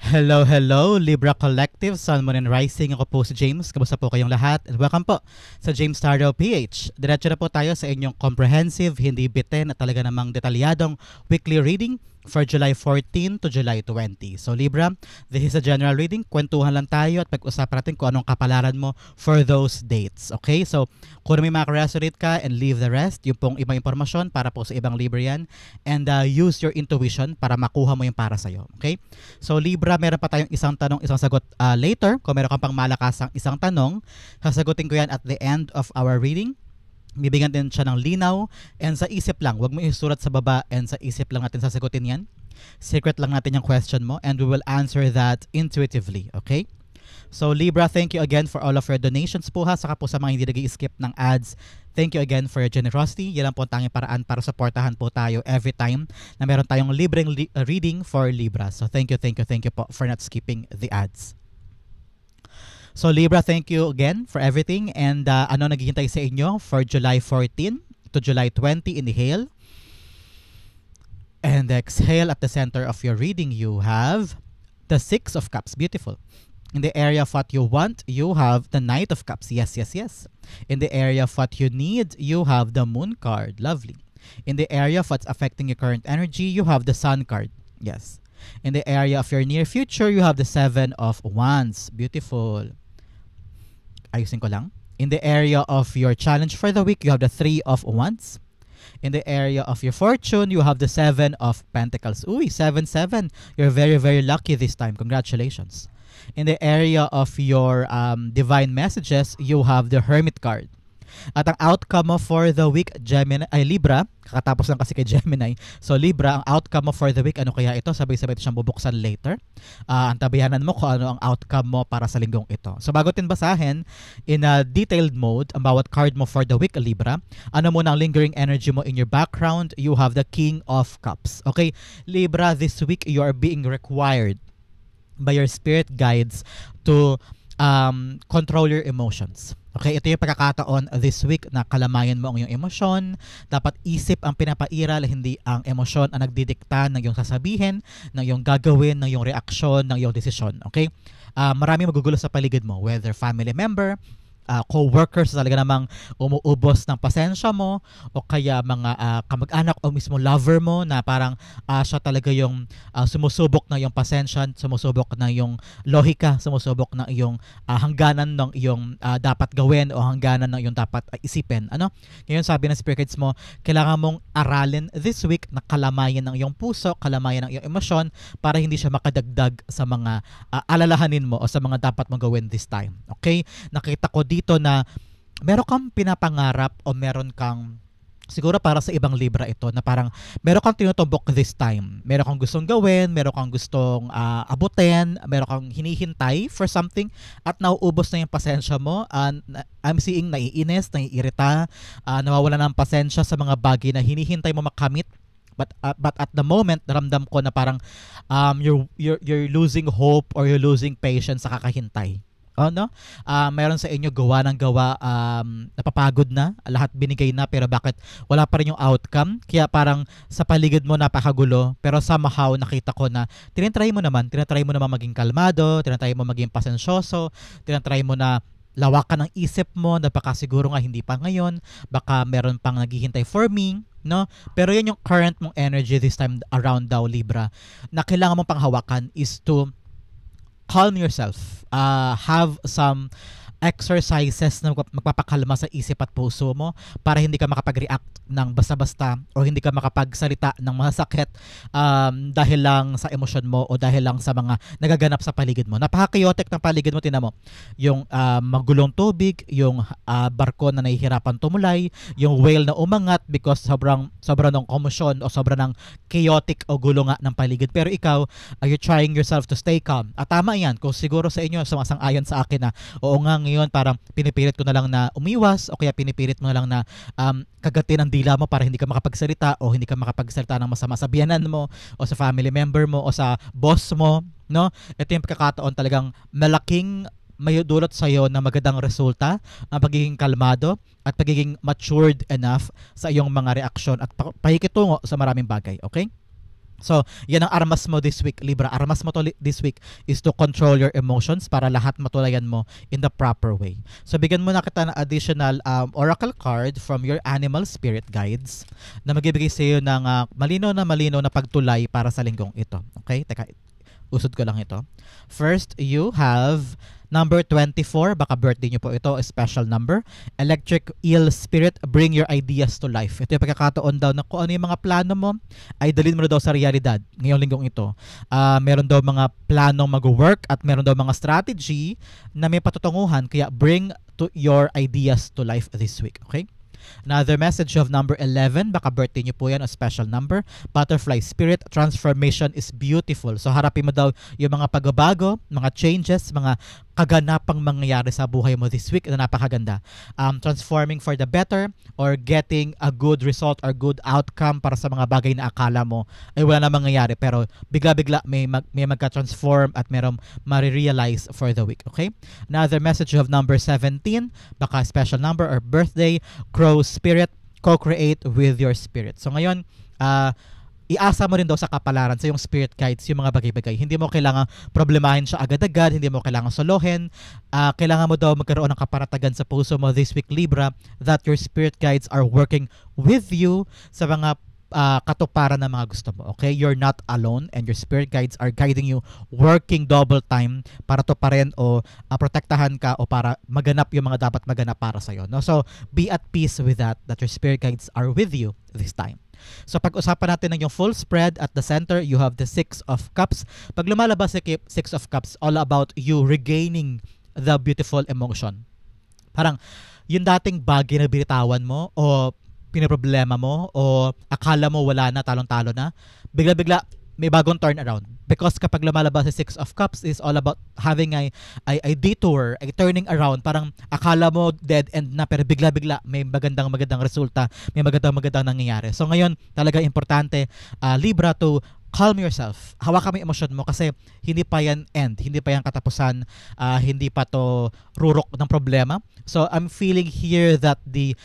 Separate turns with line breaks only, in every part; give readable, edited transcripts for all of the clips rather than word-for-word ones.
Hello, hello, Libra Collective, Sun, Moon, and Rising. Ako po si James. Kamusta po kayong lahat? And welcome po sa James Tarot PH. Diretso na po tayo sa inyong comprehensive, hindi bitin at talaga namang detalyadong weekly reading for July 14 to July 20. So Libra, this is a general reading. Kwentuhan lang tayo at pag-usapan natin kung anong kapalaran mo for those dates. Okay? So kung may makaresonate ka and leave the rest, yung pong ibang impormasyon para po sa ibang Libra yan. And use your intuition para makuha mo yung para sa'yo. Okay? So Libra, meron pa tayong isang tanong, isang sagot later. Kung meron kang pang malakasang isang tanong, sasagutin ko yan at the end of our reading. Bibigyan din siya ng linaw and sa isip lang, wag mo isulat sa baba and sa isip lang natin sasagutin yan. Secret lang natin yung question mo and we will answer that intuitively, okay? So Libra, thank you again for all of your donations po ha, saka po sa mga hindi nag-i-skip ng ads. Thank you again for your generosity. Yan lang po ang tanging paraan para supportahan po tayo every time na meron tayong libreng reading for Libra. So thank you po for not skipping the ads. So Libra, thank you again for everything. And ano naghihintay sa inyo for July 14 to July 20? Inhale. And exhale. At the center of your reading, you have the Six of Cups. Beautiful. In the area of what you want, you have the Knight of Cups. Yes. In the area of what you need, you have the Moon card. Lovely. In the area of what's affecting your current energy, you have the Sun card. Yes. In the area of your near future, you have the Seven of Wands. Beautiful. Ayusin ko lang. In the area of your challenge for the week, you have the Three of Wands. In the area of your fortune, you have the Seven of Pentacles. Uy, 7-7. You're very, very lucky this time. Congratulations. In the area of your divine messages, you have the Hermit card. At ang outcome mo for the week, Libra, kakatapos lang kasi kay Gemini. So Libra, ang outcome mo for the week, ano kaya ito? Sabay-sabay ito siyang bubuksan later. Antabayanan mo kung ano ang outcome mo para sa linggong ito. So bago tin basahin, in a detailed mode, ang bawat card mo for the week, Libra, ano muna ang lingering energy mo in your background? You have the King of Cups. Okay, Libra, this week you are being required by your spirit guides to control your emotions. Okay, ito yung pagkakataon this week na kalamayan mo ang iyong emosyon. Dapat isip ang pinapairal, hindi ang emosyon ang nagdidikta ng iyong sasabihin, ng iyong gagawin, ng iyong reaksyon, ng iyong desisyon. Okay? Marami magugulo sa paligid mo, whether family member, co-workers talaga namang umuubos ng pasensya mo o kaya mga kamag-anak o mismo lover mo na parang siya talaga yung sumusubok na yung pasensya, sumusubok na yung lohika, sumusubok na yung hangganan ng iyong dapat gawin o hangganan ng iyong dapat isipin. Ano? Ngayon sabi ng spirit guides mo, kailangan mong aralin this week na kalamayan ng iyong puso, kalamayan ng iyong emosyon para hindi siya makadagdag sa mga alalahanin mo o sa mga dapat mong gawin this time. Okay? Nakita ko dito na meron kang pinapangarap o meron kang siguro para sa ibang Libra ito na parang meron kang tinutumbok this time. Meron kang gustong gawin, meron kang gustong abutin, meron kang hinihintay for something at nauubos na yung pasensya mo. I'm seeing naiinis, naiirita, nawawala ng pasensya sa mga bagay na hinihintay mo makamit. But at the moment, naramdam ko na parang you're losing hope or you're losing patience sa kakahintay. No? Meron sa inyo gawa ng gawa, napapagod na, lahat binigay na pero bakit wala pa rin yung outcome? Kaya parang sa paligid mo napakagulo pero somehow nakita ko na tinatry mo naman maging kalmado, tinatry mo maging pasensyoso, tinatry mo na lawakan ng isip mo na baka siguro nga hindi pa ngayon, baka meron pang naghihintay for me, no? Pero yun yung current mong energy this time around daw, Libra, na kailangan mong panghawakan is to calm yourself. Have some exercises na magpapakalma sa isip at puso mo para hindi ka makapag-react ng basta-basta o hindi ka makapagsalita ng masakit dahil lang sa emosyon mo o dahil lang sa mga nagaganap sa paligid mo. Napaka-chaotic ng paligid mo, tinan mo. Yung magulong tubig, yung barko na nahihirapan tumulay, yung whale na umangat because sobrang ng komosyon o sobrang ng chaotic o gulo nga ng paligid. Pero ikaw, are you trying yourself to stay calm? At tama yan. Kung siguro sa inyo, sumasang-ayon sa akin na oo nga ngayon parang pinipilit ko na lang na umiwas o kaya pinipilit mo na lang na kagatin ang dila mo para hindi ka makapagsalita o hindi ka makapagsalita ng masama sa biyanan mo o sa family member mo o sa boss mo, no? Ito yung pagkakataon talagang malaking may dulot sa iyo na magandang resulta ang pagiging kalmado at pagiging matured enough sa iyong mga reaksyon at pahikitungo sa maraming bagay, okay? So, yan ang armas mo this week, Libra. Armas mo to this week is to control your emotions para lahat matulayan mo in the proper way. So, bigyan mo na kita ng additional oracle card from your animal spirit guides na magbibigay sa iyo ng malinaw na pagtulay para sa linggong ito. Okay? Teka, usod ko lang ito. First, you have number 24, baka birthday nyo po ito, a special number. Electric Eel Spirit, bring your ideas to life. Ito yung pagkakataon daw na kung ano yung mga plano mo, ay dalhin mo na daw sa realidad ngayong linggong ito. Meron daw mga planong mag-work at meron daw mga strategy na may patutunguhan, kaya bring to your ideas to life this week. Okay? Another message of number 11, baka birthday nyo po yan, a special number. Butterfly Spirit, transformation is beautiful. So harapin mo daw yung mga pagbabago, mga changes, mga kaganapang mangyayari sa buhay mo this week na napakaganda. Transforming for the better or getting a good result or good outcome para sa mga bagay na akala mo ay wala na mangyayari pero bigla-bigla may magka-transform at merong marirealize for the week. Okay? Another message of number 17, baka special number or birthday, Crow Spirit, co-create with your spirit. So ngayon, iasa mo rin daw sa kapalaran sa yung spirit guides yung mga bagay-bagay. Hindi mo kailangan problemahin siya agad-agad, hindi mo kailangan solohin. Kailangan mo daw magkaroon ng kaparatagan sa puso mo this week, Libra, that your spirit guides are working with you sa mga katuparan ng mga gusto mo. Okay? You're not alone and your spirit guides are guiding you, working double time para tuparin o protektahan ka o para maganap yung mga dapat maganap para sa'yo. No? So, be at peace with that your spirit guides are with you this time. So pag-usapan natin ng yung full spread. At the center, you have the 6 of Cups. Pag lumalabas si 6 of Cups, all about you regaining the beautiful emotion. Parang yung dating bagay na binitawan mo o pinaproblema mo o akala mo wala na, talong-talo na, bigla-bigla may bagong turnaround. Because kapag lumalabas si 6 of Cups is all about having a detour, a turning around. Parang akala mo dead end na pero bigla-bigla may magandang resulta, may magandang nangyayari. So ngayon talaga importante, Libra, to calm yourself. Hawakan mo yung emosyon mo kasi hindi pa yan end, hindi pa yan katapusan, hindi pa to rurok ng problema. So I'm feeling here that the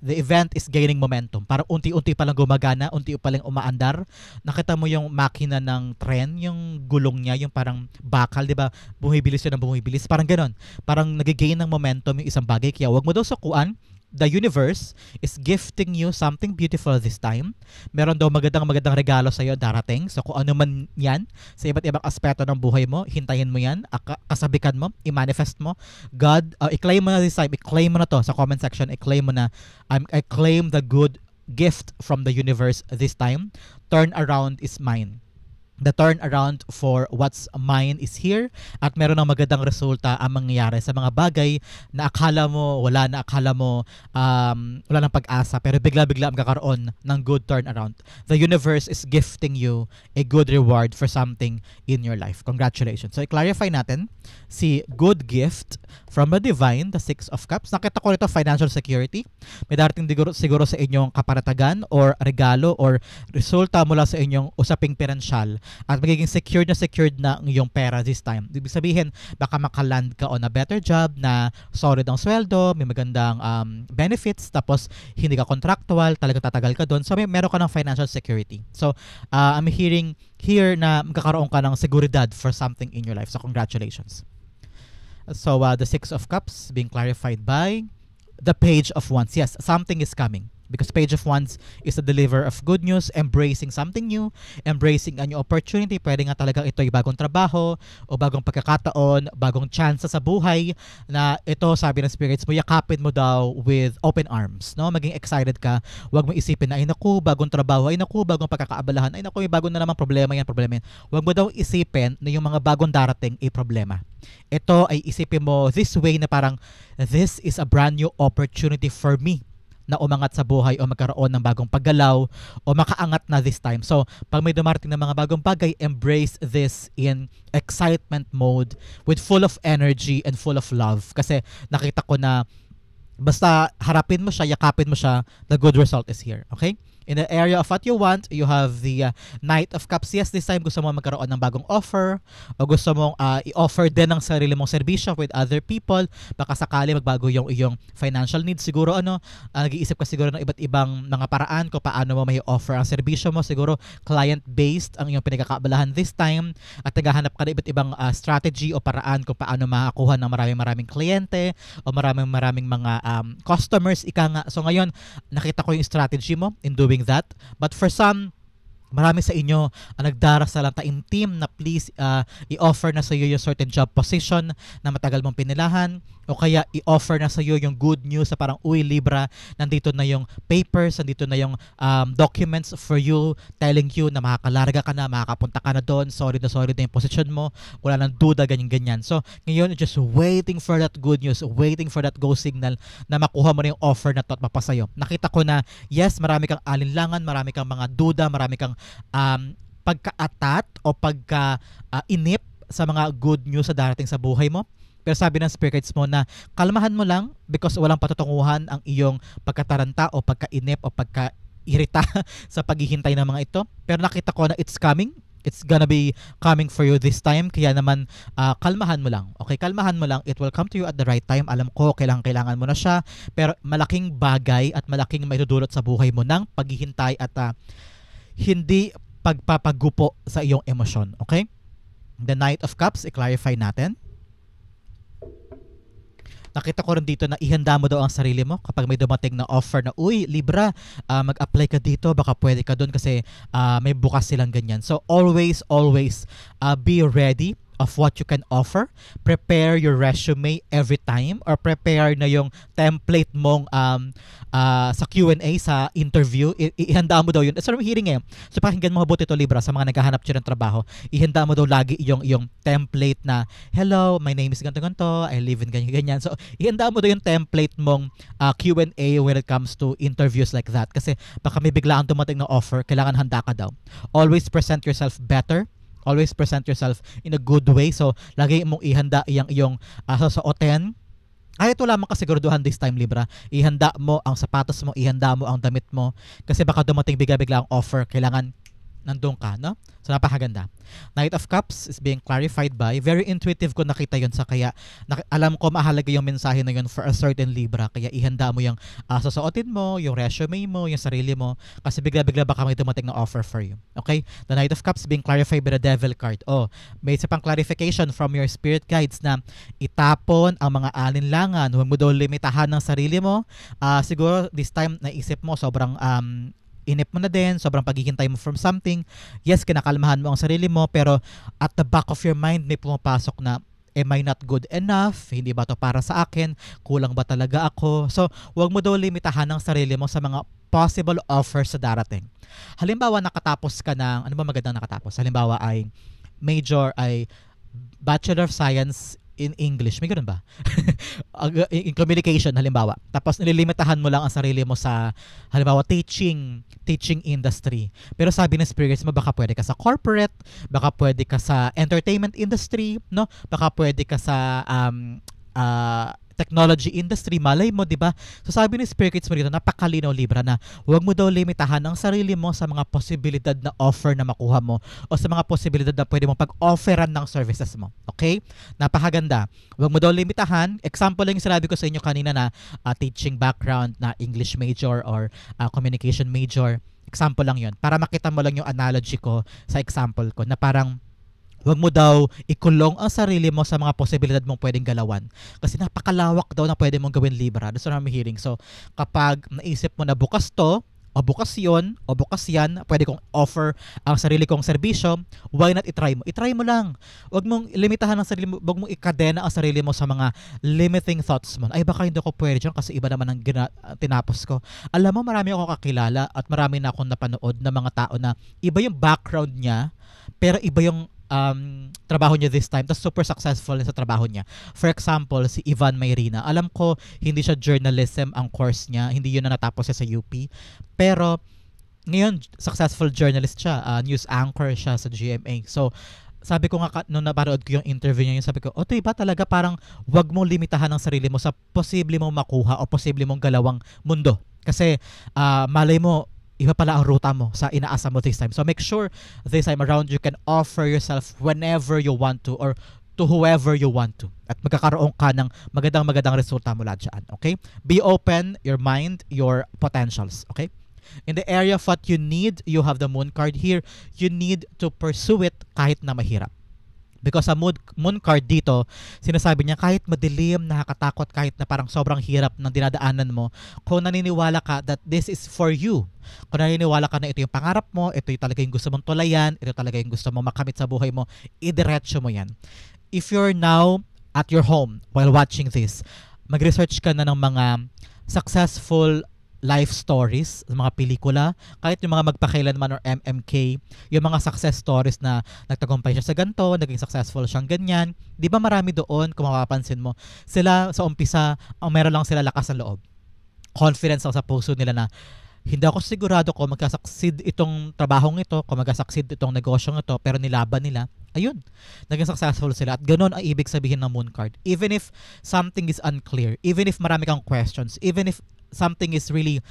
event is gaining momentum. Parang unti-unti pa lang gumagana, unti pa lang umaandar. Nakita mo yung makina ng tren, yung gulong niya, yung parang bakal, di ba? Bumibilis yun ng bumibilis. Parang ganon. Parang nagigain ng momentum yung isang bagay. Kaya wag mo daw sukuan. The universe is gifting you something beautiful this time. Meron daw magandang regalo sa iyo darating. So kung ano man yan, sa iba't ibang aspeto ng buhay mo, hintayin mo yan, kasabikan mo, i-manifest mo. God, i-claim mo na this time, i-claim mo na to sa comment section, i-claim mo na, I claim the good gift from the universe this time. Turn around is mine. The turnaround for what's mine is here at meron ng magandang resulta ang mangyayari sa mga bagay na akala mo wala na, akala mo wala ng pag-asa pero bigla-bigla magkakaroon ng good turnaround. The universe is gifting you a good reward for something in your life. Congratulations. So i-clarify natin si good gift from the divine, the 6 of Cups. Nakita ko nito financial security. May darating siguro sa inyong kaparatagan or regalo or resulta mula sa inyong usaping pinansyal at magiging secured na ang iyong pera this time. Ibig sabihin, baka makaland ka on a better job na solid ang sweldo, may magandang benefits, tapos hindi ka contractual, talagang tatagal ka doon. So meron ka ng financial security. So I'm hearing here na magkakaroon ka ng seguridad for something in your life. So congratulations. So the 6 of Cups being clarified by the Page of Wands. Yes, something is coming. Because Page of Wands is the deliverer of good news, embracing something new, embracing a new opportunity. Pwede nga talaga ito ay bagong trabaho o bagong pagkakataon, bagong chance sa buhay na ito, sabi ng spirits mo, yakapin mo daw with open arms. No? Maging excited ka. Huwag mo isipin na, ay naku, bagong trabaho, ay naku, bagong pagkakaabalahan, ay naku, may bagong na naman problema yan. Huwag mo daw isipin na yung mga bagong darating ay problema. Ito ay isipin mo this way na parang, this is a brand new opportunity for me na umangat sa buhay o magkaroon ng bagong paggalaw o makaangat na this time. So, pag may dumarating ng mga bagong bagay, embrace this in excitement mode with full of energy and full of love. Kasi nakita ko na basta harapin mo siya, yakapin mo siya, the good result is here. Okay? In the area of what you want, you have the Knight of Cups. Yes, this time gusto mo magkaroon ng bagong offer o gusto mong i-offer din ng sarili mong serbisyo with other people. Baka sakali magbago yung iyong financial needs. Siguro nag-iisip ka siguro ng iba't ibang mga paraan kung paano mo may offer ang serbisyo mo. Siguro client-based ang iyong pinagkakaabalahan this time at naghahanap ka ng iba't ibang strategy o paraan kung paano makakuha ng maraming kliyente o maraming mga customers ika nga. So ngayon, nakita ko yung strategy mo in doing that. But for some, marami sa inyo ang nagdarasal ang taimtim na please i-offer na sa iyo yung certain job position na matagal mong pinilahan o kaya i-offer na sa iyo yung good news sa parang, uy Libra, nandito na yung papers, nandito na yung documents for you, telling you na makakalarga ka na, makakapunta ka na doon, solid na yung position mo, wala nang duda, ganyan. So ngayon, just waiting for that good news, waiting for that go signal na makuha mo na yung offer na to at mapasayo. Nakita ko na yes, marami kang alinlangan, marami kang mga duda, marami kang pagka-atat o pagka-inip sa mga good news sa darating sa buhay mo. Pero sabi ng spirits mo na kalmahan mo lang because walang patutunguhan ang iyong pagkataranta o pagka-inip o pagka-irita sa paghihintay ng mga ito. Pero nakita ko na it's coming. It's gonna be coming for you this time. Kaya naman, kalmahan mo lang. Okay, kalmahan mo lang. It will come to you at the right time. Alam ko, kailangan mo na siya. Pero malaking bagay at malaking maidudulot sa buhay mo ng paghihintay at hindi pagpapagupo sa iyong emosyon. Okay? The Knight of Cups, i-clarify natin. Nakita ko rin dito na ihanda mo daw ang sarili mo kapag may dumating na offer na, uy, Libra, mag-apply ka dito, baka pwede ka doon kasi may bukas silang ganyan. So always be ready of what you can offer. Prepare your resume every time or prepare na yung template mong sa Q&A, sa interview. Ihanda mo daw yun. So, hearing so pakinggan mo mabuti ito, Libra, sa mga naghahanap siya ng trabaho. Ihanda mo daw lagi yung template na, hello, my name is ganto-ganto, I live in ganyan. So, ihanda mo daw yung template mong Q&A when it comes to interviews like that. Kasi baka may biglaan dumating na offer, kailangan handa ka daw. Always present yourself better. Always present yourself in a good way. So, lagi mong ihanda iyong susuotin. Kahit wala mong kasiguraduhan this time, Libra, ihanda mo ang sapatos mo, ihanda mo ang damit mo. Kasi baka dumating bigla-bigla ang offer, kailangan nandun ka, no? So, napakaganda. Knight of Cups is being clarified by, very intuitive ko nakita yun sa kaya alam ko mahalaga yung mensahe na yun for a certain Libra. Kaya ihanda mo yung susuotin mo, yung resume mo, yung sarili mo. Kasi bigla-bigla baka may dumating na offer for you. Okay? The Knight of Cups being clarified by the Devil card. Oh, may isa pang clarification from your spirit guides na itapon ang mga alinlangan. Huwag mo daw limitahan ng sarili mo. Siguro this time naisip mo sobrang inip mo na din, sobrang paghihintay mo from something. Yes, kinakalmahan mo ang sarili mo, pero at the back of your mind may pumapasok na, am I not good enough? Hindi ba to para sa akin? Kulang ba talaga ako? So, wag mo daw limitahan ang sarili mo sa mga possible offers sa darating. Halimbawa, nakatapos ka ng, ano ba magandang nakatapos? Halimbawa ay Bachelor of Science in English, may ganun ba? In communication, halimbawa. Tapos nililimitahan mo lang ang sarili mo sa, halimbawa, teaching industry. Pero sabi ng spirits mo, baka pwede ka sa corporate, baka pwede ka sa entertainment industry, no? Baka pwede ka sa technology industry, malay mo, di ba? So sabi ni spirits mo dito, napakalinaw, Libra, na huwag mo daw limitahan ang sarili mo sa mga posibilidad na offer na makuha mo o sa mga posibilidad na pwede mong pag-offeran ng services mo. Okay? Napakaganda. Huwag mo daw limitahan. Example lang yung sinabi ko sa inyo kanina na teaching background, na English major or communication major. Example lang yun. Para makita mo lang yung analogy ko sa example ko na parang huwag mo daw ikulong ang sarili mo sa mga posibilidad mong pwedeng galawan. Kasi napakalawak daw na pwede mong gawin, Libra. That's what I'm hearing. So, kapag naisip mo na bukas to, o bukas yun, o bukas yan, pwede kong offer ang sarili kong serbisyo, why not itry mo? Itry mo lang. Huwag mong limitahan ang sarili mo, huwag mong ikadena ang sarili mo sa mga limiting thoughts mo. Ay, baka hindi ako pwede dyan kasi iba naman ang tinapos ko. Alam mo, marami akong kakilala at marami na akong napanood na mga tao na iba yung background niya, pero iba yung trabaho niya this time, tapos super successful sa trabaho niya. For example, si Ivan Mayrina. Alam ko, hindi siya journalism ang course niya, hindi yun na natapos siya sa UP. Pero, ngayon, successful journalist siya, news anchor siya sa GMA. So, sabi ko nga, nung napanood ko yung interview niya, sabi ko, diba talaga parang wag mong limitahan ang sarili mo sa posible mong makuha o posible mong galawang mundo. Kasi, malay mo, iba pala ang ruta mo sa inaasa mo this time. So make sure this time around you can offer yourself whenever you want to or to whoever you want to. At magkakaroon ka ng magandang resulta mula dyan. Okay? Be open, your mind, your potentials. Okay? In the area of what you need, you have the moon card here. You need to pursue it kahit na mahirap. Because sa moon card dito, sinasabi niya kahit madilim, nakakatakot, kahit na parang sobrang hirap ng dinadaanan mo, kung naniniwala ka that this is for you, kung naniniwala ka na ito yung pangarap mo, ito yung talaga yung gusto mong tulayan, ito talaga yung gusto mong makamit sa buhay mo, idiretso mo yan. If you're now at your home while watching this, mag-research ka na ng mga successful life stories, mga pelikula, kahit yung mga magpakailanman or MMK, yung mga success stories na nagtagumpay siya sa ganito, naging successful siyang ganyan. Di ba marami doon, kung mapapansin mo, sila sa umpisa, ang meron lang sila lakas ng loob. Confidence sa puso nila na hindi ako sigurado kung magkasucceed itong trabahong ito, kung magkasucceed itong negosyong ito, pero nilaban nila. Ayun, naging successful sila. At ganun ang ibig sabihin ng moon card. Even if something is unclear, even if marami kang questions, even if something is really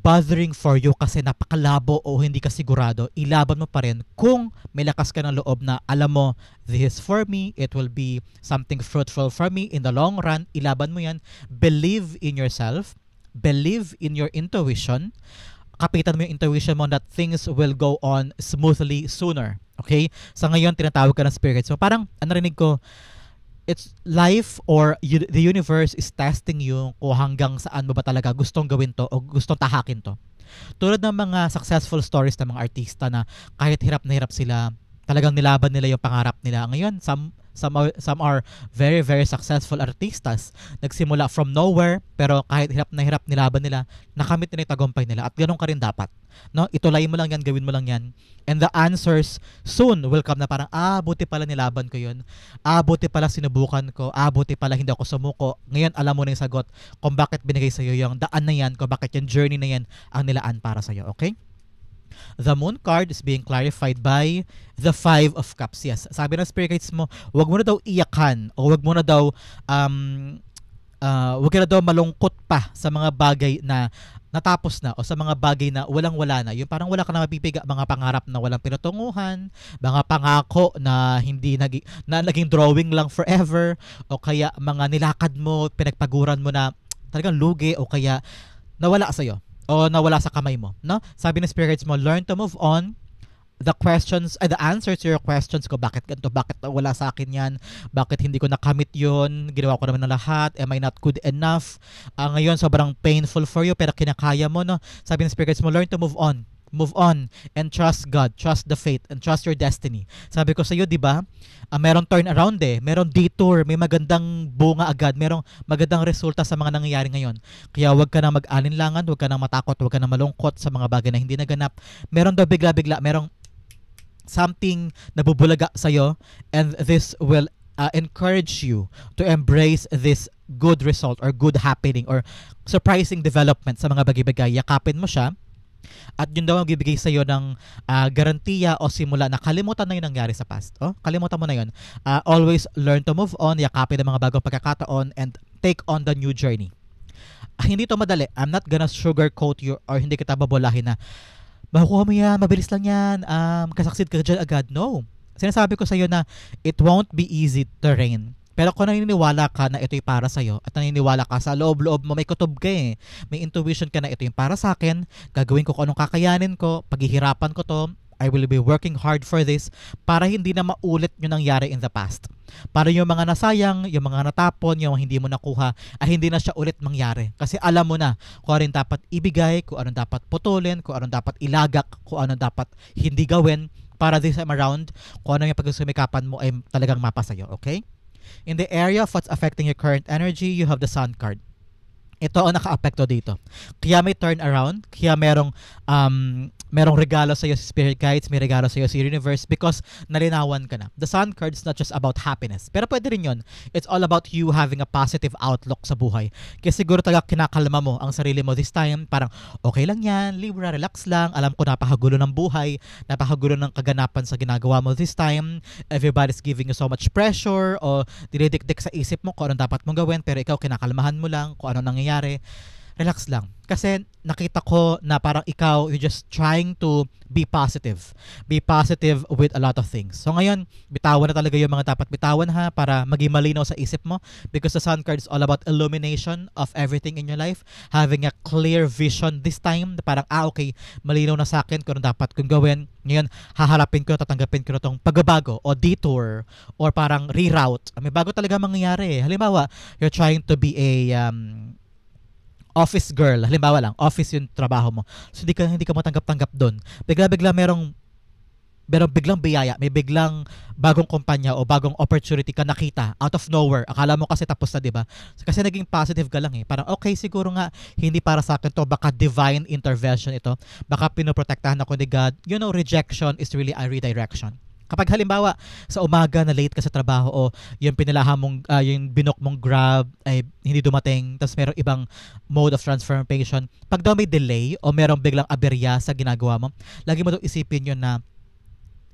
bothering for you kasi napakalabo o hindi ka sigurado, ilaban mo pa rin kung may lakas ka ng loob na alam mo, this is for me, it will be something fruitful for me in the long run. Ilaban mo yan. Believe in yourself. Believe in your intuition. Kapitan mo yung intuition mo that things will go on smoothly sooner. Okay? Sa ngayon, tinatawag ka ng spirits. So parang, narinig ko, it's life or the universe is testing you kung hanggang saan mo ba talaga gustong gawin to o gustong tahakin to. Tulad ng mga successful stories ng mga artista na kahit hirap na hirap sila, talagang nilaban nila yung pangarap nila. Ngayon, some are very, very successful artistas. Nagsimula from nowhere, pero kahit hirap na hirap nilaban nila, nakamit nila yung tagumpay nila. At ganun ka rin dapat. No? Itulay mo lang yan, gawin mo lang yan. And the answers soon will come na parang, buti pala nilaban ko yun. Buti pala sinubukan ko. Buti pala hindi ako sumuko. Ngayon, alam mo na yung sagot kung bakit binigay sa'yo yung daan na yan, kung bakit yung journey na yan ang nilaan para sa'yo. Okay? The moon card is being clarified by the 5 of cups. Yes, sabi ng spirit guides mo, wag mo na daw iyakan o wag mo na daw wag ka na daw malungkot pa sa mga bagay na natapos na o sa mga bagay na walang-wala na. Yung parang wala ka na mapipiga, mga pangarap na walang pinatunguhan, mga pangako na hindi naging drawing lang forever, o kaya mga nilakad mo, pinagpaguran mo na talagang lugi o kaya nawala sa'yo o nawala sa kamay mo, no? Sabi ng spirits mo, learn to move on. The answers to your questions ko, bakit ganito, bakit wala sa akin yan, bakit hindi ko nakamit yun, ginawa ko naman na lahat, am I not good enough? Ngayon, sobrang painful for you, pero kinakaya mo, no? Sabi ng spirits mo, learn to move on. Move on and trust God, trust the fate, and trust your destiny. Sabi ko sa iyo, di ba? Merong turn around merong detour, may magandang bunga agad, merong magandang resulta sa mga nangyayari ngayon. Kaya wag ka nang mag-alinlangan, wag ka nang matakot, wag ka nang malungkot sa mga bagay na hindi naganap. Meron daw bigla-bigla, merong something na bubulaga sa iyo, and this will encourage you to embrace this good result or good happening or surprising development sa mga bagay-bagay. Yakapin mo siya. At yun daw ang bibigay sa iyo ng garantiya o simula na kalimutan na yung nangyari sa past. Kalimutan mo na yun. Always learn to move on, yakapin ang mga bagong pagkakataon, and take on the new journey. Hindi to madali. I'm not gonna sugarcoat you or hindi kita babolahin na makukuha mo yan, mabilis lang yan, kasaksid ka dyan agad. No. Sinasabi ko sa iyo na it won't be easy terrain. Pero kung naniniwala ka na ito'y para sa'yo at naniniwala ka sa loob-loob mo, may kutob ka may intuition ka na ito yung para sa akin, gagawin ko kung anong kakayanin ko, paghihirapan ko to, I will be working hard for this para hindi na maulit yung nangyari in the past. Para yung mga nasayang, yung mga natapon, yung hindi mo nakuha, ay hindi na siya ulit mangyari. Kasi alam mo na kung anong dapat ibigay, kung anong dapat putulin, kung anong dapat ilagak, kung anong dapat hindi gawin para this time around, kung ano yung pagsumikapan mo ay talagang mapasayo. Okay? In the area of what's affecting your current energy, you have the Sun card. Ito ang naka-apekto dito. Kaya may turn around, kaya merong regalo sa iyo si Spirit Guides, may regalo sa iyo si Universe because nalinawan ka na. The Sun card is not just about happiness. Pero pwede rin yun. It's all about you having a positive outlook sa buhay. Kaya siguro talaga kinakalma mo ang sarili mo this time. Parang okay lang yan, Libra, relax lang. Alam ko napakagulo ng buhay, napakagulo ng kaganapan sa ginagawa mo this time. Everybody's giving you so much pressure o dinidikdik sa isip mo kung anong dapat mong gawin pero ikaw kinakalmahan mo lang kung anong nangyayari. relax lang. Kasi nakita ko na parang ikaw, you're just trying to be positive. Be positive with a lot of things. So ngayon, bitawan na talaga yung mga dapat bitawan ha, para maging malinaw sa isip mo, because the Sun card is all about illumination of everything in your life. Having a clear vision this time, na parang okay, malinaw na sa akin kung ano dapat kong gawin. Ngayon, haharapin ko, tatanggapin ko na tong pagbabago o detour or parang reroute. May bago talaga mangyayari. Halimbawa, you're trying to be a office girl, halimbawa lang, office yung trabaho mo. So hindi ka matanggap-tanggap doon. Bigla-bigla merong biglang biyaya, may biglang bagong kumpanya o bagong opportunity ka nakita out of nowhere. Akala mo kasi tapos na, 'di ba? Kasi naging positive ka lang eh. Parang okay, siguro nga hindi para sa akin 'to, baka divine intervention ito. Baka pinoprotektahan ako ni God. You know, rejection is really a redirection. Kapag halimbawa sa umaga na late ka sa trabaho o yung pinalahan mong yung binook mong Grab ay hindi dumating, tapos merong ibang mode of transportation, pag daw may delay o merong biglang aberya sa ginagawa mo, lagi mo daw isipin yun na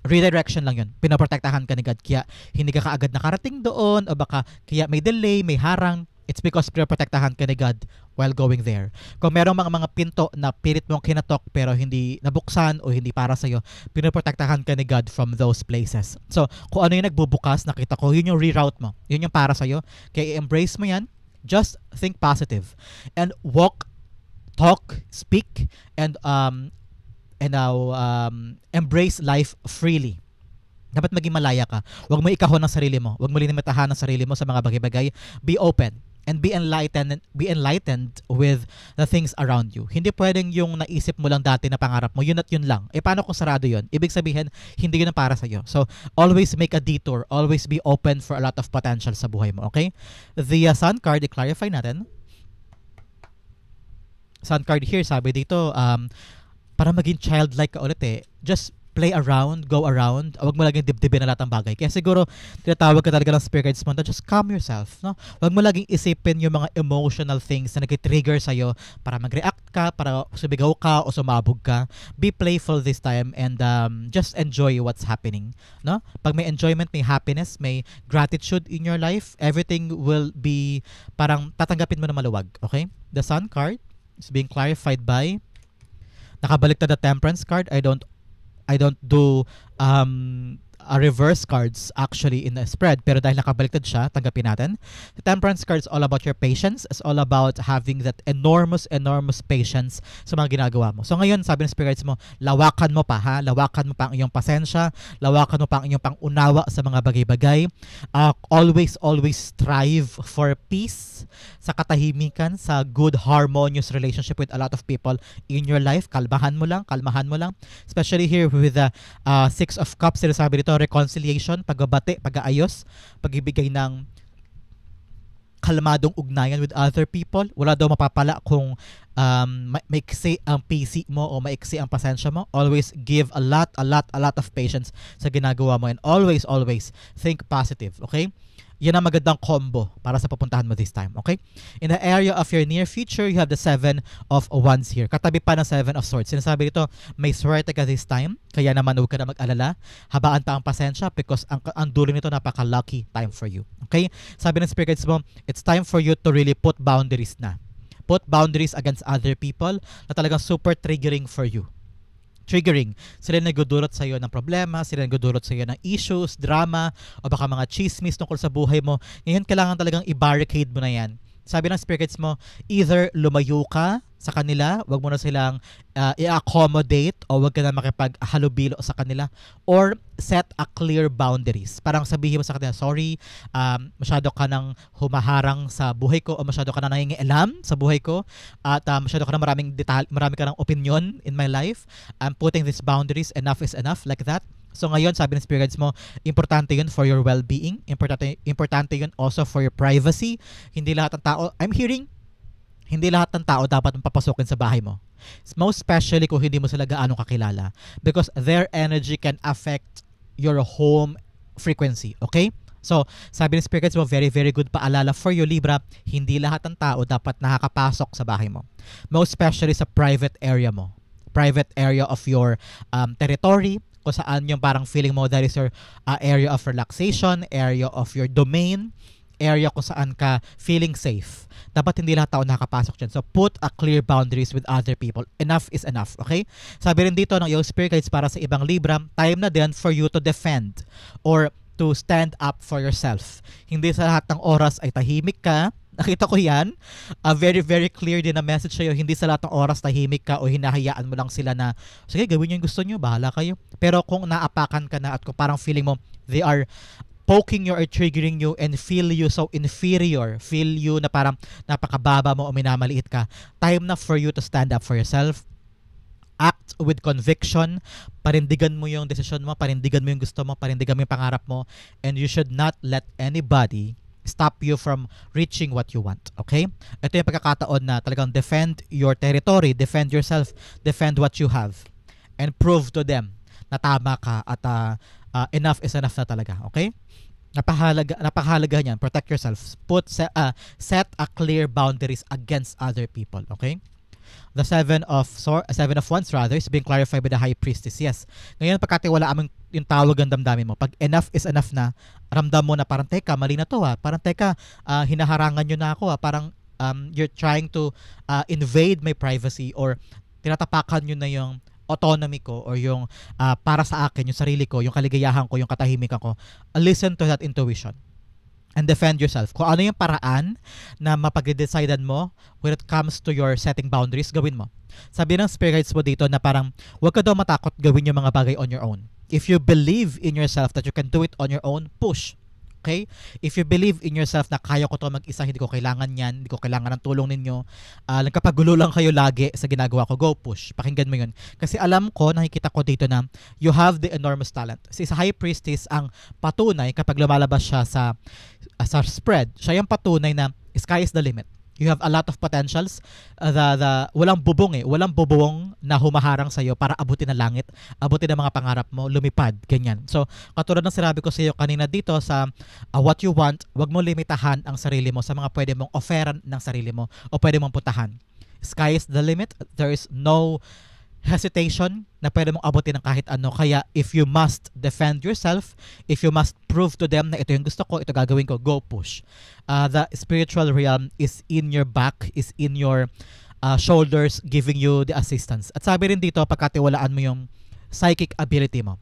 redirection lang yun. Pinoprotektahan ka ni God, kaya hindi ka kaagad nakarating doon, o baka kaya may delay, may harang. It's because pinoprotektahan ka ni God while going there. Kung merong mga pinto na pilit mong kinatok pero hindi nabuksan o hindi para sa'yo, pinoprotektahan ka ni God from those places. So, kung ano yung nagbubukas, nakita ko, yun yung reroute mo. Yun yung para sa'yo. Kaya i-embrace mo yan. Just think positive. And walk, talk, speak, and embrace life freely. Dapat maging malaya ka. Huwag mo ikahon ng sarili mo. Huwag mo limitahan ng sarili mo sa mga bagay-bagay. Be open and be enlightened with the things around you. Hindi pwedeng yung naisip mo lang dati na pangarap mo, yun at yun lang. Paano kung sarado yun? Ibig sabihin, hindi yun ang para sa'yo. So, always make a detour. Always be open for a lot of potential sa buhay mo, okay? The Sun card, i-clarify natin. Sun card here, sabi dito, para maging childlike ka ulit just play around, go around. Huwag mo laging dibdibin na lahat ng bagay. Kaya siguro, tinatawag ka talaga ng spirit guides mo na just calm yourself. No? Huwag mo laging isipin yung mga emotional things na nag-trigger sa'yo para mag-react ka, para sumigaw ka o sumabog ka. Be playful this time and just enjoy what's happening. No? Pag may enjoyment, may happiness, may gratitude in your life, everything will be parang tatanggapin mo na maluwag. Okay? The Sun card is being clarified by nakabalik na the Temperance card. I don't do a reverse cards actually in the spread, pero dahil nakabaliktad siya, tanggapin natin. The Temperance card is all about your patience. It's all about having that enormous patience sa mga ginagawa mo. So ngayon, sabi ng spirits mo, lawakan mo pa ha, lawakan mo pa ang iyong pasensya, lawakan mo pa ang iyong pangunawa sa mga bagay-bagay. Always strive for peace, sa katahimikan, sa good harmonious relationship with a lot of people in your life. Kalmahan mo lang. Especially here with the Six of Cups, sinasabi dito, reconciliation, pagbabati, pag-aayos, pagbibigay ng kalmadong ugnayan with other people. Wala daw mapapala kung maiksi ang PC mo o maiksi ang pasensya mo. Always give a lot of patience sa ginagawa mo, and always think positive, okay? Yan ang magandang combo para sa papuntahan mo this time, okay? In the area of your near future, you have the 7 of Wands here. Katabi pa ng 7 of Swords. Sinasabi dito, may swerte ka this time, kaya naman huwag ka na mag-alala. Habaan pa ang pasensya because ang dulo nito napaka-lucky time for you, okay? Sabi ng spirit guides mo, it's time for you to really put boundaries na. Put boundaries against other people na talagang super triggering for you. Sila nagdudulot sa iyo ng problema, sila nagdudulot sa iyo ng issues, drama, o baka mga chismis tungkol sa buhay mo. Ngayon, kailangan talagang i-barricade mo na yan. Sabi ng spirits mo, either lumayo ka sa kanila, wag mo na silang i-accommodate o wag ka na makipaghalubilo sa kanila, or set a clear boundaries. Parang sabihin mo sa kanila, sorry, masyado ka nang humaharang sa buhay ko o masyado ka nang nangingialam sa buhay ko at masyado ka nang marami ka nang opinion in my life. I'm putting these boundaries, enough is enough, like that. So ngayon, sabi ng spirits mo, importante yun for your well-being. Importante yun also for your privacy. Hindi lahat ng tao, hindi lahat ng tao dapat papasukin sa bahay mo. Most especially kung hindi mo sila gaano kakilala. Because their energy can affect your home frequency. Okay? So, sabi ng spirits mo, very good paalala for you, Libra. Hindi lahat ng tao dapat nakakapasok sa bahay mo. Most especially sa private area mo. Private area of your territory, kung saan yung parang feeling mo that is your area of relaxation, area of your domain. area kung saan ka feeling safe. Dapat hindi lahat tao nakapasok dyan. So, put a clear boundaries with other people. Enough is enough, okay? Sabi rin dito ng iyong spirit guides para sa ibang Libra, time na din for you to defend or to stand up for yourself. Hindi sa lahat ng oras ay tahimik ka. Nakita ko yan. Very, very clear din na message sa'yo. Hindi sa lahat ng oras tahimik ka o hinahayaan mo lang sila na, sige, gawin nyo yung gusto nyo, bahala kayo. Pero kung naapakan ka na at kung parang feeling mo, they are poking you or triggering you and feel you so inferior, feel you na parang napakababa mo o minamaliit ka, time na for you to stand up for yourself. Act with conviction. Parindigan mo yung desisyon mo, parindigan mo yung gusto mo, parindigan mo yung pangarap mo, and you should not let anybody stop you from reaching what you want. Okay? Ito yung pagkakataon na talagang defend your territory, defend yourself, defend what you have, and prove to them na tama ka at enough is enough na talaga. Okay? Napakahalaga niyan. Protect yourself. Set a clear boundaries against other people. Okay? The seven of wands rather is being clarified by the high priestess. Yes. Ngayon pagkatiwalaan mo yung tawag ang damdamin mo. Pag enough is enough na, ramdam mo na parang teka, mali na to ha. Parang teka, hinaharangan nyo na ako ha. Parang you're trying to invade my privacy or tinatapakan nyo na yung autonomy ko or yung para sa akin, yung sarili ko, yung kaligayahan ko, yung katahimikan ko. Listen to that intuition. And defend yourself. Kung ano yung paraan na mapag-decidean mo when it comes to your setting boundaries, gawin mo. Sabi ng spirit guides mo dito na parang huwag ka daw matakot gawin yung mga bagay on your own. If you believe in yourself that you can do it on your own, push. Okay? If you believe in yourself na kaya ko to mag-isa, hindi ko kailangan yan, hindi ko kailangan ng tulong ninyo, nagkapagulo lang kayo lagi sa ginagawa ko, go push. Pakinggan mo yun. Kasi alam ko, nakikita ko dito na you have the enormous talent. Si sa high priestess ang patunay kapag lumalabas siya sa spread, siya yung patunay na sky is the limit. You have a lot of potentials. Walang bubong na humaharang sa'yo para abutin ang langit, abutin ang mga pangarap mo, lumipad, ganyan. So, katulad ng sinabi ko sa iyo kanina dito sa what you want, wag mo limitahan ang sarili mo sa mga pwede mong offeran ng sarili mo o pwede mong puntahan. Sky is the limit. There is no hesitation na pwede mong abutin ng kahit ano. Kaya if you must defend yourself, if you must prove to them na ito yung gusto ko, ito gagawin ko, go push. The spiritual realm is in your back, is in your shoulders, giving you the assistance. At sabi rin dito, pagkatiwalaan mo yung psychic ability mo.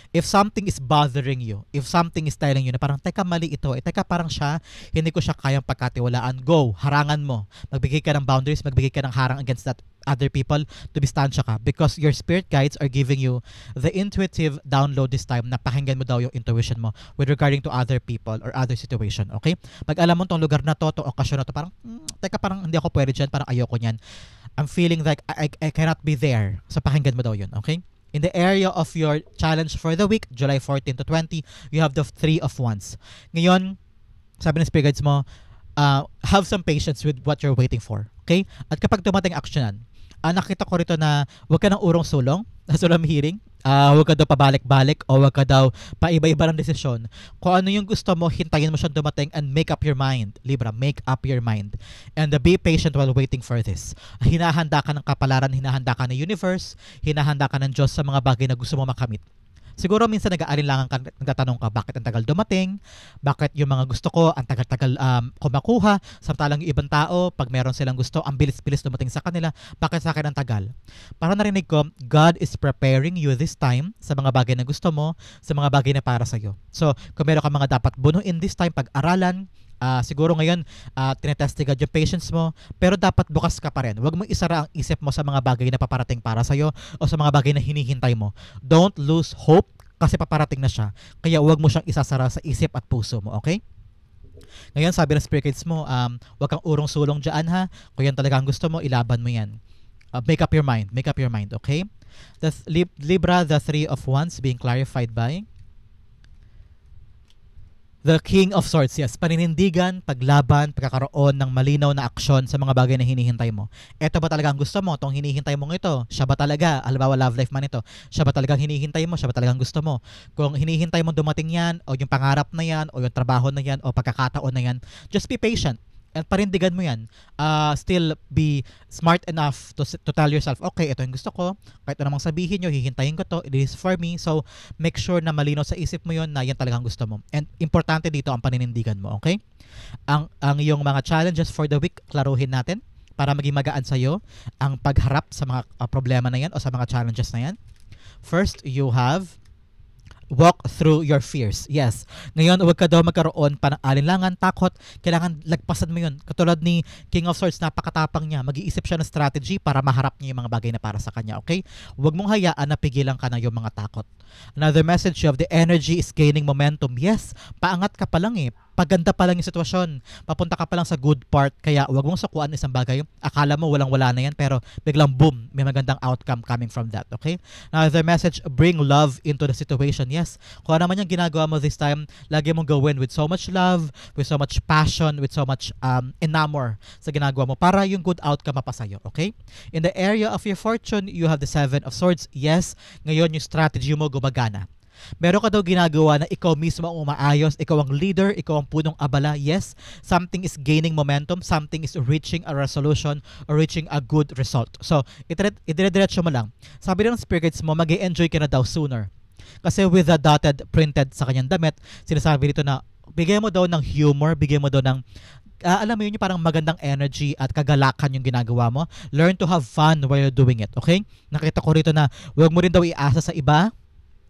If something is bothering you, if something is telling you na parang teka mali ito, teka parang siya, hindi ko siya kayang pagkatiwalaan, go, harangan mo. Magbigay ka ng boundaries, magbigay ka ng harang against that other people, to distansya ka because your spirit guides are giving you the intuitive download this time na pakinggan mo daw yung intuition mo with regarding to other people or other situation. Okay? Pag alam mo tong lugar na to, tong okasyon na to, parang teka parang hindi ako pwede dyan, parang ayoko nyan. I'm feeling like I cannot be there. So pakinggan mo daw yun. Okay? In the area of your challenge for the week, July 14 to 20, you have the 3 of wands. Ngayon, sabi ng spirit guides mo, have some patience with what you're waiting for. Okay? At kapag dumating actionan, nakita ko rito na huwag ka ng urong sulong, sulam hearing, huwag ka daw pabalik-balik o huwag ka daw paiba-iba ng desisyon. Kung ano yung gusto mo, hintayin mo siyang dumating and make up your mind. Libra, make up your mind. And be patient while waiting for this. Hinahanda ka ng kapalaran, hinahanda ka ng universe, hinahanda ka ng Diyos sa mga bagay na gusto mo makamit. Siguro minsan nag-aalinlangan ka, nagtatanong ka, bakit ang tagal dumating? Bakit yung mga gusto ko, ang tagal-tagal ko makuha? Samantalang yung ibang tao, pag meron silang gusto, ang bilis-bilis dumating sa kanila. Bakit sa akin ang tagal? Para narinig ko, God is preparing you this time sa mga bagay na gusto mo, sa mga bagay na para sa'yo. So, kung meron ka mga dapat bunuin this time, pag-aralan, siguro ngayon, tinetestigad yung patience mo, pero dapat bukas ka pa rin. Huwag mo isara ang isip mo sa mga bagay na paparating para sa'yo o sa mga bagay na hinihintay mo. Don't lose hope kasi paparating na siya. Kaya huwag mo siyang isasara sa isip at puso mo, okay? Ngayon, sabi ng spirit guides mo, huwag kang urong-sulong dyan ha. Kung yan talaga ang gusto mo, ilaban mo yan. Make up your mind, okay? The Libra, the 3 of wands being clarified by the King of Swords, yes. Paninindigan, paglaban, pagkakaroon ng malinaw na aksyon sa mga bagay na hinihintay mo. Ito ba talaga ang gusto mo? Itong hinihintay mo ito? Siya ba talaga? Halimbawa, love life man ito. Siya ba talagang hinihintay mo? Siya ba talagang gusto mo? Kung hinihintay mo dumating yan, o yung pangarap na yan, o yung trabaho na yan, o pagkakataon na yan, just be patient And parindigan mo yan. Still be smart enough to tell yourself, okay, ito yung gusto ko. Kahit namang sabihin nyo, hihintayin ko to. It is for me. So, make sure na malinaw sa isip mo yon na yan talagang gusto mo. And importante dito ang paninindigan mo, okay? Ang iyong mga challenges for the week, klaruhin natin para maging magaan sa'yo ang pagharap sa mga problema na yan o sa mga challenges na yan. First, you have walk through your fears. Yes. Ngayon, huwag ka daw magkaroon pa ng alinlangan, takot. Kailangan lagpasan mo yun. Katulad ni King of Swords, napakatapang niya. Mag-iisip siya ng strategy para maharap niya yung mga bagay na para sa kanya. Okay? Huwag mong hayaan na pigilan ka na yung mga takot. Another message of the energy is gaining momentum. Yes. Paangat ka pa lang eh. Paganda pa lang yung sitwasyon. Papunta ka pa lang sa good part. Kaya huwag mong sakuan isang bagay. Akala mo walang-wala na yan pero biglang boom, may magandang outcome coming from that. Okay? Another message, bring love into the situation. Yes. Kung ano naman yung ginagawa mo this time, lagi mong gawin with so much love, with so much passion, with so much enamor sa ginagawa mo para yung good outcome mapasayo. Okay? In the area of your fortune, you have the 7 of Swords. Yes. Ngayon yung strategy mo gumagana. Meron ka daw ginagawa na ikaw mismo ang umaayos, ikaw ang leader, ikaw ang punong abala. Yes, something is gaining momentum, something is reaching a resolution or reaching a good result. So, idire-diretso mo lang. Sabi ng spirits mo, mag-e-enjoy ka na daw sooner. Kasi with the dotted printed sa kanyang damit, sinasabi dito na bigay mo daw ng humor, bigay mo daw ng alam mo yun, yung parang magandang energy at kagalakan yung ginagawa mo. Learn to have fun while you're doing it, okay? Nakita ko rito na huwag mo rin daw iasa sa iba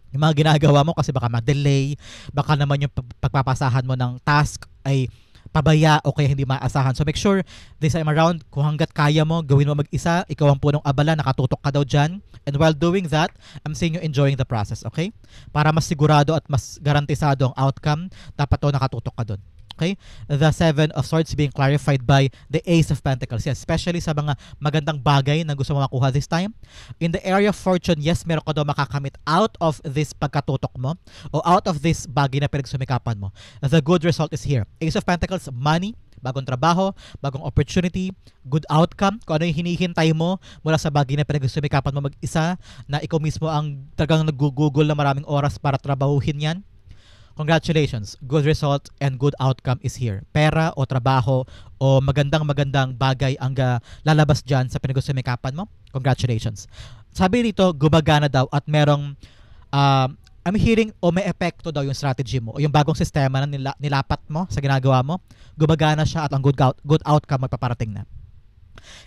yung mga ginagawa mo kasi baka ma-delay, baka naman yung pagpapasahan mo ng task ay pabaya o kaya hindi maasahan. So make sure this time around, kung hanggat kaya mo, gawin mo mag-isa, ikaw ang punong abala, nakatutok ka daw dyan. And while doing that, I'm seeing you enjoying the process, okay? Para mas sigurado at mas garantisado ang outcome, dapat to nakatutok ka doon. Okay? The 7 of Swords being clarified by the Ace of Pentacles. Yes, especially sa mga magandang bagay na gusto mo makuha this time. In the area of fortune, yes, meron ka daw makakamit out of this pagkatutok mo o out of this bagay na pinagsumikapan mo. The good result is here. Ace of Pentacles, money, bagong trabaho, bagong opportunity, good outcome, kung ano yung hinihintay mo mula sa bagay na pinagsumikapan mo mag-isa, na ikaw mismo ang talagang nag-google na maraming oras para trabahuhin yan. Congratulations, good result and good outcome is here. Pera o trabaho o magandang bagay ang lalabas dyan sa pinagsumikapan mo. Congratulations. Sabi dito, gumagana daw at merong, I'm hearing o may epekto daw yung strategy mo o yung bagong sistema na nilapat mo sa ginagawa mo. Gumagana siya at ang good outcome magpaparating na.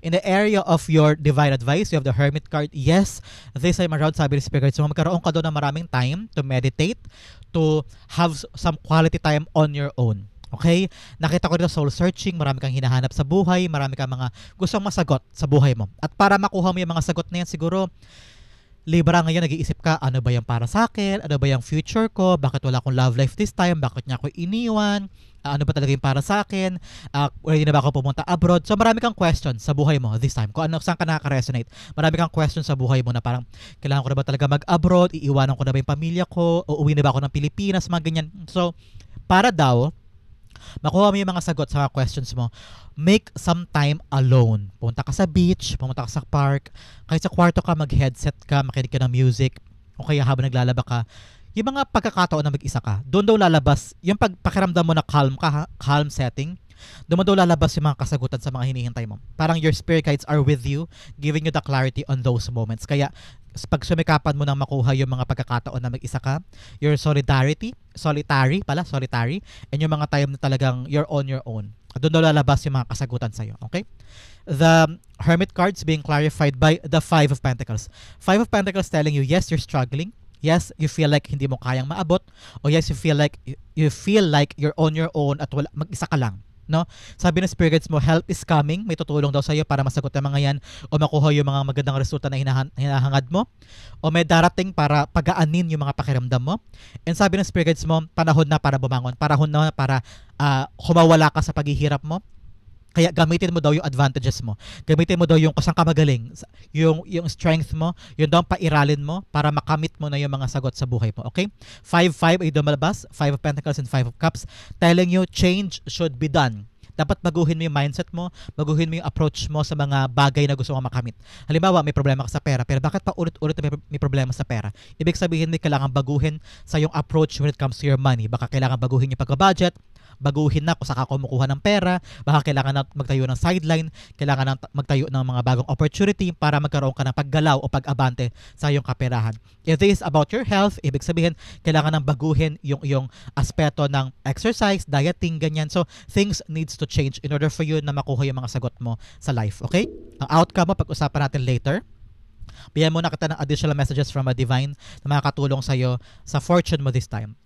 In the area of your divine advice, you have the Hermit card. Yes, this time around, sabi ni Spirit, so magkaroon ka doon ng maraming time to meditate, to have some quality time on your own. Okay? Nakita ko dito soul searching, marami kang hinahanap sa buhay, marami kang mga gustong masagot sa buhay mo. At para makuha mo yung mga sagot na yan, siguro, Libra ngayon, nag-iisip ka, ano ba yung para sa akin? Ano ba yung future ko? Bakit wala akong love life this time? Bakit niya ako iniwan? Ano ba talaga yung para sa akin? Ready na ba ako pumunta abroad? So marami kang questions sa buhay mo this time. Kung ano, saan ka nakaka-resonate. Marami kang questions sa buhay mo na parang, kailangan ko na ba talaga mag-abroad? Iiwanan ko na ba yung pamilya ko? O uwi na ba ako ng Pilipinas? Mga ganyan. So, para daw, makuha mo yung mga sagot sa mga questions mo, make some time alone. Pumunta ka sa beach, pumunta ka sa park, kahit sa kwarto ka, mag-headset ka, makinig ka ng music, o kaya habang naglalaba ka, yung mga pagkakataon na mag-isa ka, doon daw lalabas, yung pakiramdam mo na calm ka, calm setting, doon daw lalabas yung mga kasagutan sa mga hinihintay mo. Parang your spirit guides are with you, giving you the clarity on those moments. Kaya, pag sumikapan mo nang makuha yung mga pagkakataon na mag-isa ka, your solitary, and yung mga time na talagang you're on your own. Doon daw lalabas yung mga kasagutan sa'yo. Okay? The Hermit cards being clarified by the 5 of Pentacles. 5 of Pentacles telling you, yes, you're struggling. Yes, you feel like hindi mo kayang maabot. O yes, you feel like you're on your own at wala, mag-isa ka lang. No? Sabi ng spirits mo, help is coming. May tutulong daw sa iyo para masagot ang mga yan o makuha yung mga magandang resulta na hinahangad mo. O may darating para pagaanin yung mga pakiramdam mo. And sabi ng spirits mo, panahon na para bumangon. Panahon na para humawala ka sa paghihirap mo. Kaya gamitin mo daw yung advantages mo. Gamitin mo daw yung kusang ka magaling. Yung strength mo, yun daw pairalin mo para makamit mo na yung mga sagot sa buhay mo. Okay? 5-5 ay dumalabas. 5 of Pentacles and 5 of Cups. Telling you, change should be done. Dapat baguhin mo yung mindset mo, baguhin mo yung approach mo sa mga bagay na gusto mong makamit. Halimbawa, may problema ka sa pera, pero bakit pa ulit-ulit may problema sa pera? Ibig sabihin, may kailangan baguhin sa yung approach when it comes to your money. Baka kailangan baguhin yung pag-budget, baguhin na kung saan ka kumukuha ng pera, baka kailangan na magtayo ng sideline, kailangan na magtayo ng mga bagong opportunity para magkaroon ka ng paggalaw o pag-abante sa iyong kaperahan. If this is about your health, ibig sabihin, kailangan nang baguhin yung iyong aspeto ng exercise, dieting, ganyan. So, things needs to change in order for you na makuha yung mga sagot mo sa life, okay? Ang outcome mo, pag-usapan natin later. Bigyan muna kita ng additional messages from a divine na makakatulong sa'yo sa fortune mo this time.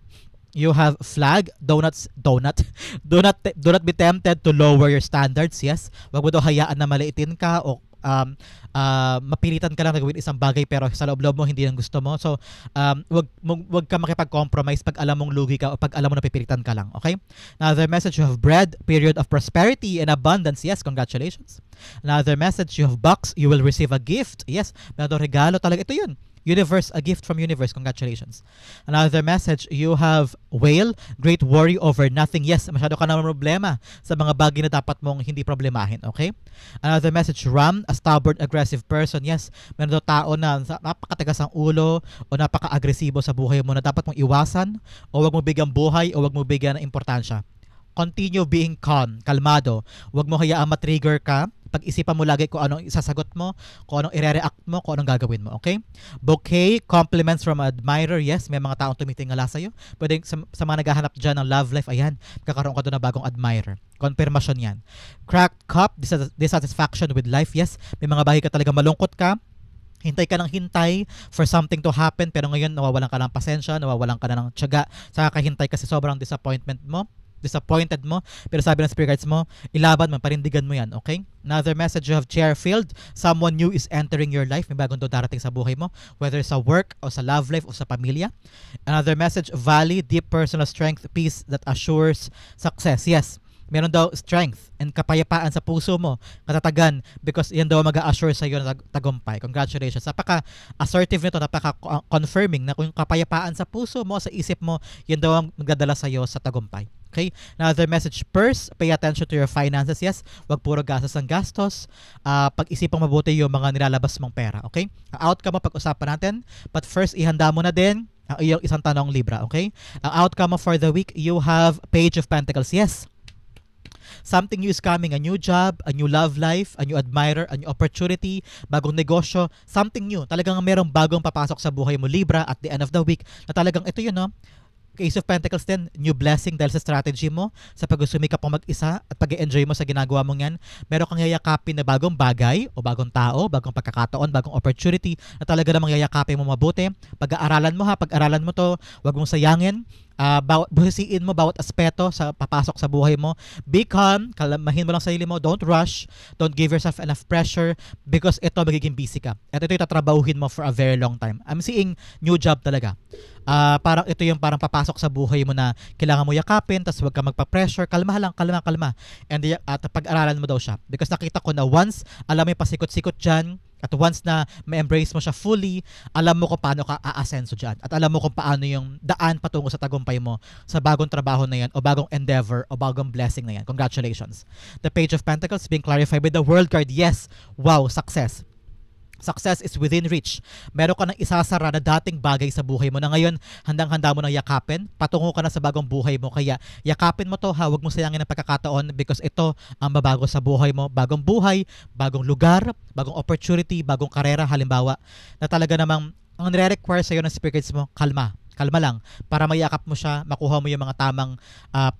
You have flag, do not be tempted to lower your standards. Yes, wag mo daw hayaan na maliitin ka o mapilitan ka lang na gawin isang bagay pero sa loob-loob mo hindi yung gusto mo. So, wag ka makipag-compromise pag alam mong lugi ka o pag alam mo na pipilitan ka lang. Okay? Another message, you have bread, period of prosperity and abundance. Yes, congratulations. Another message, you have box, you will receive a gift. Yes, meron regalo talaga. Ito yun. Universe, a gift from universe. Congratulations. Another message, you have whale, great worry over nothing. Yes, masyado ka naman problema sa mga bagay na dapat mong hindi problemahin. Okay? Another message, ram, a stubborn, aggressive person. Yes, meron daw tao na napakatigas ang ulo o napaka-agresibo sa buhay mo na dapat mong iwasan o wag mo bigyan buhay o wag mo bigyan ng importansya. Continue being calm, kalmado. Wag mo hayaang matrigger ka. Pag-isipan mo lagi kung anong isasagot mo, kung anong i-react mo, kung anong gagawin mo, okay? Bouquet, compliments from an admirer. Yes, may mga taong tumitingala sa'yo. Pwede sa mga naghahanap dyan ng love life, ayan, kakaroon ka doon ng bagong admirer. Confirmation yan. Cracked cup, dissatisfaction with life. Yes, may mga bagay ka talaga malungkot ka. Hintay ka ng hintay for something to happen, pero ngayon nawawalan ka ng pasensya, nawawalan ka na ng tiyaga, saka kahintay kasi sobrang disappointed mo, pero sabi ng spirit guides mo, ilaban mo, parindigan mo yan, okay? Another message, you have chair filled, someone new is entering your life, may bagong darating sa buhay mo, whether sa work, o sa love life, o sa pamilya. Another message, valley, deep personal strength, peace that assures success. Yes, meron daw strength and kapayapaan sa puso mo, katatagan, because yan daw mag-a-assure sa iyo na tagumpay. Congratulations. Napaka-assertive nito, napaka-confirming na kung kapayapaan sa puso mo, sa isip mo, yan daw ang magdadala sa iyo sa tagumpay. Okay? Another message, purse, pay attention to your finances. Yes, wag puro gastos ang gastos. Pag-isipang mabuti yung mga nilalabas mong pera. Okay? Ang outcome mo, pag-usapan natin. But first, ihanda mo na din ang iyong isang tanong Libra. Okay? Ang outcome mo for the week, you have Page of Pentacles. Yes, something new is coming, a new job, a new love life, a new admirer, a new opportunity, bagong negosyo, something new. Talagang merong bagong papasok sa buhay mo, Libra, at the end of the week, na talagang ito yun, no? Ace of Pentacles din, new blessing dahil sa strategy mo, sa pag-usumikap mo mag-isa at pag-enjoy mo sa ginagawa mong yan. Meron kang yayakapin na bagong bagay o bagong tao, bagong pagkakataon, bagong opportunity na talaga namang yayakapin mo mabuti. Pag-aaralan mo pag-aralan mo to, wag mong sayangin. Buhisiin mo bawat aspeto sa papasok sa buhay mo. Be calm, kalmahin mo lang sarili mo, don't rush, don't give yourself enough pressure because ito magiging busy ka. At ito yung tatrabahuhin mo for a very long time. I'm seeing new job talaga. Parang ito yung parang papasok sa buhay mo na kailangan mo yakapin, tas wag ka magpa-pressure, kalma lang, kalma. And pag-aralan mo daw siya. Because nakita ko na once, alam mo yung pasikot-sikot dyan, at once na ma-embrace mo siya fully, alam mo kung paano ka aasenso dyan. At alam mo kung paano yung daan patungo sa tagumpay mo sa bagong trabaho na yan o bagong endeavor o bagong blessing na yan. Congratulations. The Page of Pentacles being clarified by the World card. Yes, wow, success. Success is within reach. Meron ka ng isasara na dating bagay sa buhay mo na ngayon handang-handa mo nang yakapin. Patungo ka na sa bagong buhay mo. Kaya yakapin mo to ha. Huwag mo sayangin ang pagkakataon because ito ang mabago sa buhay mo. Bagong buhay, bagong lugar, bagong opportunity, bagong karera. Halimbawa na talaga namang ang nire-require sa'yo ng spirits mo, kalma. Kalma lang para mayakap mo siya, makuha mo yung mga tamang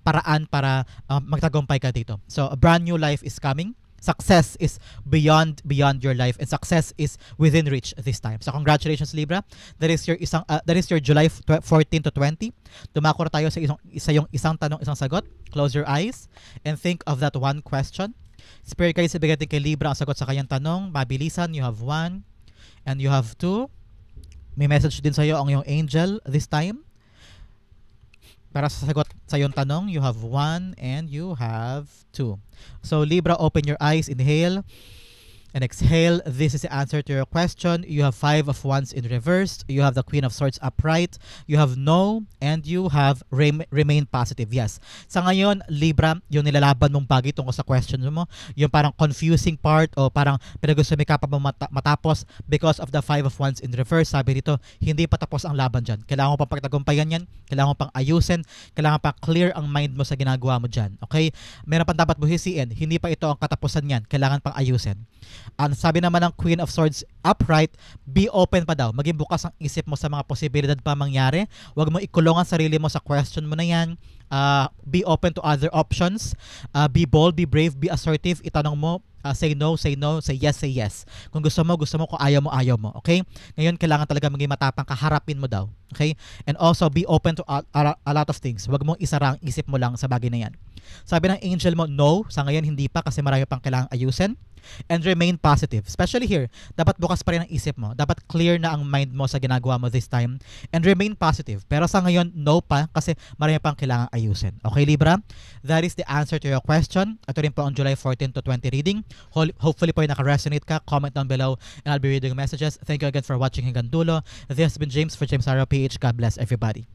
paraan para magtagumpay ka dito. So a brand new life is coming. Success is beyond your life and success is within reach this time. So congratulations Libra. That is your July 14 to 20. Dumako na tayo sa isang tanong, isang sagot. Close your eyes and think of that one question. Spirit guides ibigay natin kay Libra ang sagot sa kanyang tanong. Mabilisan, you have 1 and you have 2. May message din sa iyo ang iyong angel this time. Para sa sagot sa iyong tanong, you have 1 and you have 2. So Libra, open your eyes, inhale, And exhale. This is the answer to your question. You have 5 of Wands in reverse. You have the Queen of Swords upright. You have no, and you have remain positive. Yes. Sa ngayon, Libra, yung nilalaban mong bagay tungkol sa question mo, yung parang confusing part o parang pinagusumika pa mo matapos because of the 5 of Wands in reverse. Sabi dito, hindi pa tapos ang laban dyan. Kailangan mo pang pagtagumpayan yan. Kailangan mo pang ayusin. Kailangan pa clear ang mind mo sa ginagawa mo dyan. Okay? Meron pang dapat buhisiin. Hindi pa ito ang katapusan yan. Kailangan pang ayusin. Ang sabi naman ng Queen of Swords upright, be open pa daw. Maging bukas ang isip mo sa mga posibilidad pa mangyari. Huwag mo ikulong ang sarili mo sa question mo na yan. Be open to other options. Be bold, be brave, be assertive. Itanong mo, say no, say no, say yes, say yes. Kung gusto mo, gusto mo. Kung ayaw mo, ayaw mo. Okay? Ngayon, kailangan talaga maging matapang, kaharapin mo daw. Okay? And also, be open to a lot of things. Huwag mong isara ang isip mo lang sa bagay na yan. Sabi ng angel mo, no. Sa ngayon, hindi pa kasi marami pang kailangang ayusin. And remain positive. Especially here, dapat bukas pa rin ang isip mo. Dapat clear na ang mind mo sa ginagawa mo this time. And remain positive. Pero sa ngayon, no pa kasi marami pang kailangang ayusin. Okay, Libra? That is the answer to your question. Ito rin po ang July 14 to 20 reading. Hopefully po yung naka-resonate ka. Comment down below and I'll be reading messages. Thank you again for watching hanggang dulo. This has been James for James Arrow PH. God bless everybody.